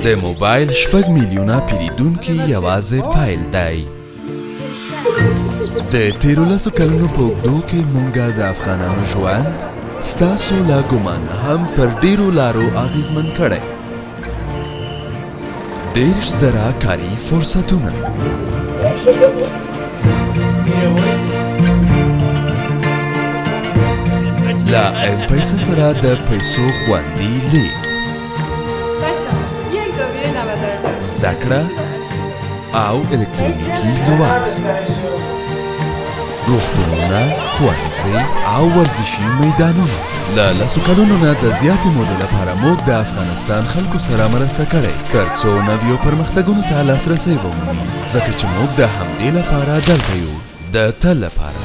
د موبایل 6 میلیونه پیریدونکي یوازې پایل دی. د تیرو لسو کلونو په اوږدو کې مونږه د افغانانو ژوند ستاسو له ګمان هم پر ډیرو لارو اغیزمن کړی. دېرش زره کاري فرصتونه، له M-Pesa سره د پیسو خوندي لیږد، زده کړه او الکترونیکي لوست، روغتونونه، ښوونځي او ورزشي میدانونه. له لسو کلونو نه د زیاتې مودې لپاره موږ د افغانستان خلکو سره مرسته کړې تر څو نویو پرمختګونو ته لاسرسی ومومي، ځکه چې موږ د همدې لپاره دلته یو، د تل لپاره.